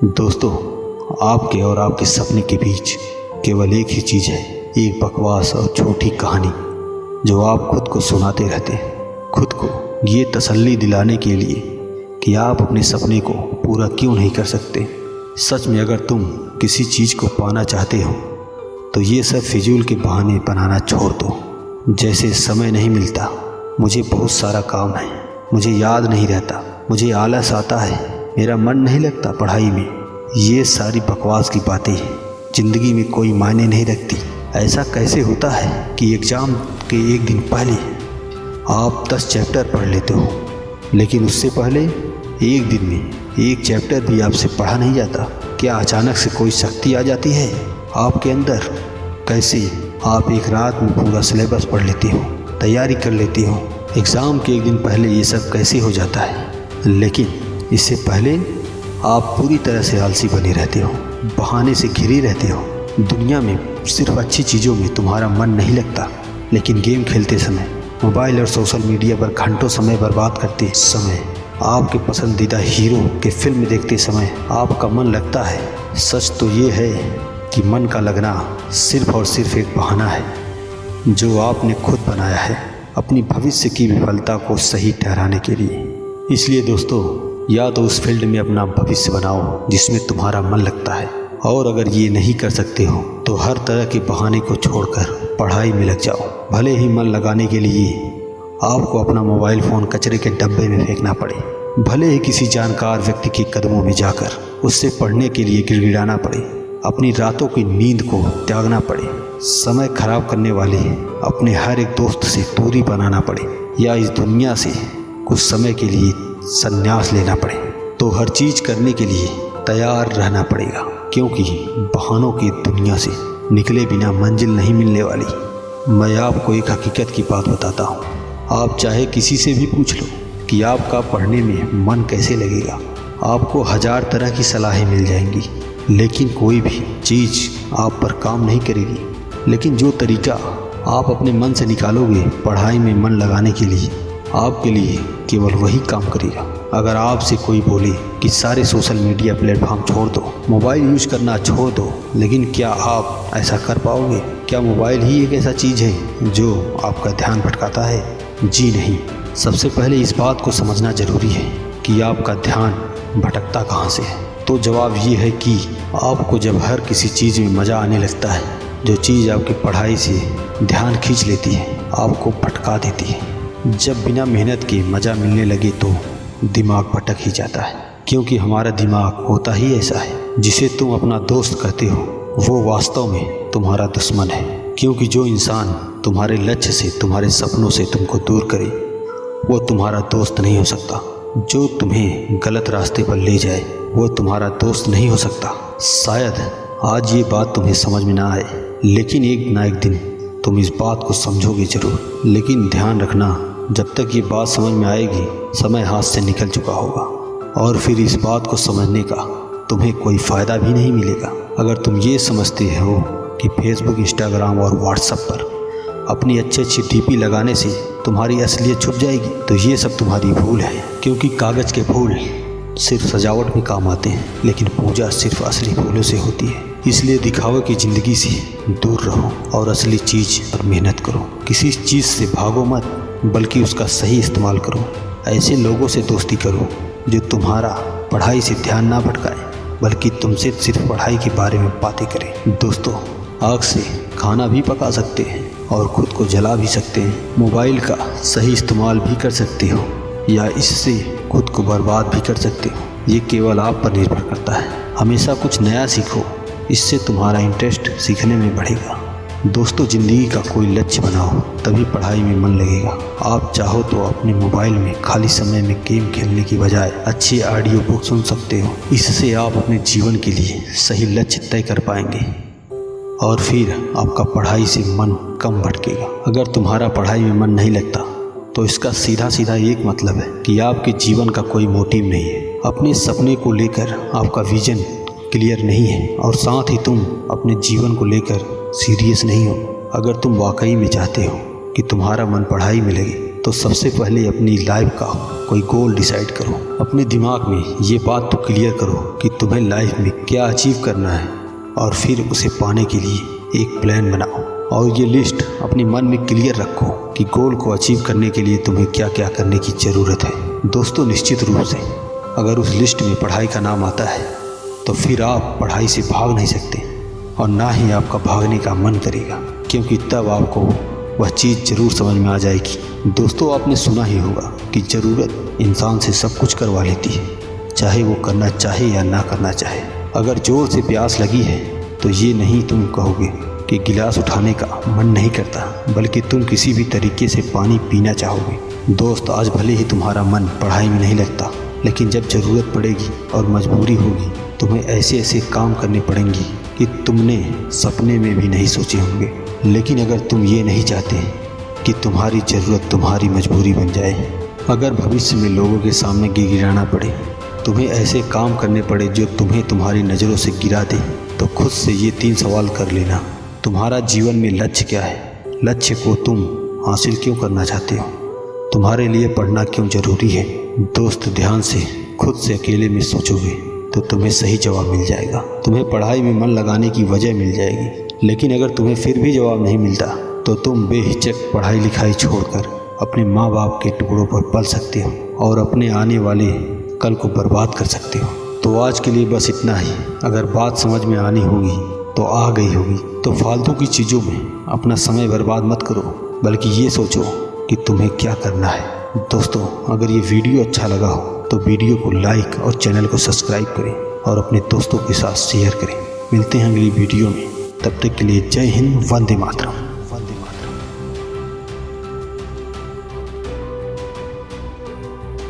दोस्तों, आपके और आपके सपने के बीच केवल एक ही चीज़ है, एक बकवास और छोटी कहानी जो आप खुद को सुनाते रहते हैं, खुद को ये तसल्ली दिलाने के लिए कि आप अपने सपने को पूरा क्यों नहीं कर सकते। सच में अगर तुम किसी चीज़ को पाना चाहते हो तो ये सब फिजूल के बहाने बनाना छोड़ दो। जैसे समय नहीं मिलता, मुझे बहुत सारा काम है, मुझे याद नहीं रहता, मुझे आलस आता है, मेरा मन नहीं लगता पढ़ाई में, ये सारी बकवास की बातें ज़िंदगी में कोई मायने नहीं रखती। ऐसा कैसे होता है कि एग्ज़ाम के एक दिन पहले आप 10 चैप्टर पढ़ लेते हो, लेकिन उससे पहले एक दिन में एक चैप्टर भी आपसे पढ़ा नहीं जाता। क्या अचानक से कोई शक्ति आ जाती है आपके अंदर? कैसे आप एक रात में पूरा सिलेबस पढ़ लेते हो, तैयारी कर लेते हो? एग्ज़ाम के एक दिन पहले ये सब कैसे हो जाता है? लेकिन इससे पहले आप पूरी तरह से आलसी बने रहते हो, बहाने से घिरे रहते हो। दुनिया में सिर्फ अच्छी चीज़ों में तुम्हारा मन नहीं लगता, लेकिन गेम खेलते समय, मोबाइल और सोशल मीडिया पर घंटों समय बर्बाद करते समय, आपके पसंदीदा हीरो के फिल्म देखते समय आपका मन लगता है। सच तो ये है कि मन का लगना सिर्फ और सिर्फ एक बहाना है जो आपने खुद बनाया है अपनी भविष्य की विफलता को सही ठहराने के लिए। इसलिए दोस्तों, या तो उस फील्ड में अपना भविष्य बनाओ जिसमें तुम्हारा मन लगता है, और अगर ये नहीं कर सकते हो तो हर तरह के बहाने को छोड़कर पढ़ाई में लग जाओ। भले ही मन लगाने के लिए आपको अपना मोबाइल फ़ोन कचरे के डब्बे में फेंकना पड़े, भले ही किसी जानकार व्यक्ति के कदमों में जाकर उससे पढ़ने के लिए गिड़गिड़ाना पड़े, अपनी रातों की नींद को त्यागना पड़े, समय खराब करने वाले अपने हर एक दोस्त से दूरी बनाना पड़े, या इस दुनिया से कुछ समय के लिए संन्यास लेना पड़े, तो हर चीज़ करने के लिए तैयार रहना पड़ेगा, क्योंकि बहानों की दुनिया से निकले बिना मंजिल नहीं मिलने वाली। मैं आपको एक हकीकत की बात बताता हूँ। आप चाहे किसी से भी पूछ लो कि आपका पढ़ने में मन कैसे लगेगा, आपको 1000 तरह की सलाहें मिल जाएंगी, लेकिन कोई भी चीज़ आप पर काम नहीं करेगी। लेकिन जो तरीका आप अपने मन से निकालोगे पढ़ाई में मन लगाने के लिए, आपके लिए केवल वही काम करेगा। अगर आपसे कोई बोले कि सारे सोशल मीडिया प्लेटफॉर्म छोड़ दो, मोबाइल यूज करना छोड़ दो, लेकिन क्या आप ऐसा कर पाओगे? क्या मोबाइल ही एक ऐसा चीज़ है जो आपका ध्यान भटकाता है? जी नहीं। सबसे पहले इस बात को समझना ज़रूरी है कि आपका ध्यान भटकता कहाँ से है। तो जवाब ये है कि आपको जब हर किसी चीज़ में मज़ा आने लगता है, जो चीज़ आपकी पढ़ाई से ध्यान खींच लेती है, आपको भटका देती है। जब बिना मेहनत के मज़ा मिलने लगे तो दिमाग भटक ही जाता है, क्योंकि हमारा दिमाग होता ही ऐसा है। जिसे तुम अपना दोस्त कहते हो वो वास्तव में तुम्हारा दुश्मन है, क्योंकि जो इंसान तुम्हारे लक्ष्य से, तुम्हारे सपनों से तुमको दूर करे वो तुम्हारा दोस्त नहीं हो सकता। जो तुम्हें गलत रास्ते पर ले जाए वो तुम्हारा दोस्त नहीं हो सकता। शायद आज ये बात तुम्हें समझ में ना आए, लेकिन एक ना एक दिन तुम इस बात को समझोगे ज़रूर। लेकिन ध्यान रखना, जब तक ये बात समझ में आएगी समय हाथ से निकल चुका होगा, और फिर इस बात को समझने का तुम्हें कोई फ़ायदा भी नहीं मिलेगा। अगर तुम ये समझते हो कि फेसबुक, इंस्टाग्राम और व्हाट्सएप पर अपनी अच्छी डीपी लगाने से तुम्हारी असलियत छुप जाएगी, तो ये सब तुम्हारी भूल है। क्योंकि कागज़ के फूल सिर्फ सजावट में काम आते हैं, लेकिन पूजा सिर्फ असली फूलों से होती है। इसलिए दिखावे की ज़िंदगी से दूर रहो और असली चीज़ पर मेहनत करो। किसी चीज़ से भागो मत, बल्कि उसका सही इस्तेमाल करो। ऐसे लोगों से दोस्ती करो जो तुम्हारा पढ़ाई से ध्यान ना भटकाए, बल्कि तुमसे सिर्फ पढ़ाई के बारे में बातें करें। दोस्तों, आग से खाना भी पका सकते हैं और खुद को जला भी सकते हैं। मोबाइल का सही इस्तेमाल भी कर सकते हो, या इससे खुद को बर्बाद भी कर सकते हो। ये केवल आप पर निर्भर करता है। हमेशा कुछ नया सीखो, इससे तुम्हारा इंटरेस्ट सीखने में बढ़ेगा। दोस्तों, ज़िंदगी का कोई लक्ष्य बनाओ, तभी पढ़ाई में मन लगेगा। आप चाहो तो अपने मोबाइल में खाली समय में गेम खेलने की बजाय अच्छी ऑडियो बुक सुन सकते हो। इससे आप अपने जीवन के लिए सही लक्ष्य तय कर पाएंगे और फिर आपका पढ़ाई से मन कम भटकेगा। अगर तुम्हारा पढ़ाई में मन नहीं लगता तो इसका सीधा सीधा एक मतलब है कि आपके जीवन का कोई मोटिव नहीं है। अपने सपने को लेकर आपका विजन क्लियर नहीं है, और साथ ही तुम अपने जीवन को लेकर सीरियस नहीं हो। अगर तुम वाकई में चाहते हो कि तुम्हारा मन पढ़ाई में लगे, तो सबसे पहले अपनी लाइफ का कोई गोल डिसाइड करो। अपने दिमाग में ये बात तो क्लियर करो कि तुम्हें लाइफ में क्या अचीव करना है और फिर उसे पाने के लिए एक प्लान बनाओ और ये लिस्ट अपने मन में क्लियर रखो कि गोल को अचीव करने के लिए तुम्हें क्या क्या करने की ज़रूरत है। दोस्तों, निश्चित रूप से अगर उस लिस्ट में पढ़ाई का नाम आता है तो फिर आप पढ़ाई से भाग नहीं सकते और ना ही आपका भागने का मन करेगा, क्योंकि तब आपको वह चीज़ ज़रूर समझ में आ जाएगी। दोस्तों, आपने सुना ही होगा कि ज़रूरत इंसान से सब कुछ करवा लेती है, चाहे वो करना चाहे या ना करना चाहे। अगर ज़ोर से प्यास लगी है तो ये नहीं तुम कहोगे कि गिलास उठाने का मन नहीं करता, बल्कि तुम किसी भी तरीके से पानी पीना चाहोगे। दोस्त, आज भले ही तुम्हारा मन पढ़ाई में नहीं लगता, लेकिन जब ज़रूरत पड़ेगी और मजबूरी होगी तुम्हें ऐसे ऐसे काम करने पड़ेंगे कि तुमने सपने में भी नहीं सोचे होंगे। लेकिन अगर तुम ये नहीं चाहते कि तुम्हारी ज़रूरत तुम्हारी मजबूरी बन जाए, अगर भविष्य में लोगों के सामने गिड़गिड़ाना पड़े, तुम्हें ऐसे काम करने पड़े जो तुम्हें तुम्हारी नज़रों से गिरा दे, तो खुद से ये 3 सवाल कर लेना। तुम्हारा जीवन में लक्ष्य क्या है? लक्ष्य को तुम हासिल क्यों करना चाहते हो? तुम्हारे लिए पढ़ना क्यों ज़रूरी है? दोस्त, ध्यान से खुद से अकेले में सोचोगे तो तुम्हें सही जवाब मिल जाएगा। तुम्हें पढ़ाई में मन लगाने की वजह मिल जाएगी। लेकिन अगर तुम्हें फिर भी जवाब नहीं मिलता तो तुम बेहिचक पढ़ाई लिखाई छोड़कर अपने माँ बाप के टुकड़ों पर पल सकते हो और अपने आने वाले कल को बर्बाद कर सकते हो। तो आज के लिए बस इतना ही। अगर बात समझ में आनी होगी तो आ गई होगी। तो फालतू की चीज़ों में अपना समय बर्बाद मत करो, बल्कि ये सोचो कि तुम्हें क्या करना है। दोस्तों, अगर ये वीडियो अच्छा लगा हो तो वीडियो को लाइक और चैनल को सब्सक्राइब करें और अपने दोस्तों के साथ शेयर करें। मिलते हैं अगली वीडियो में, तब तक के लिए जय हिंद, वंदे मातरम।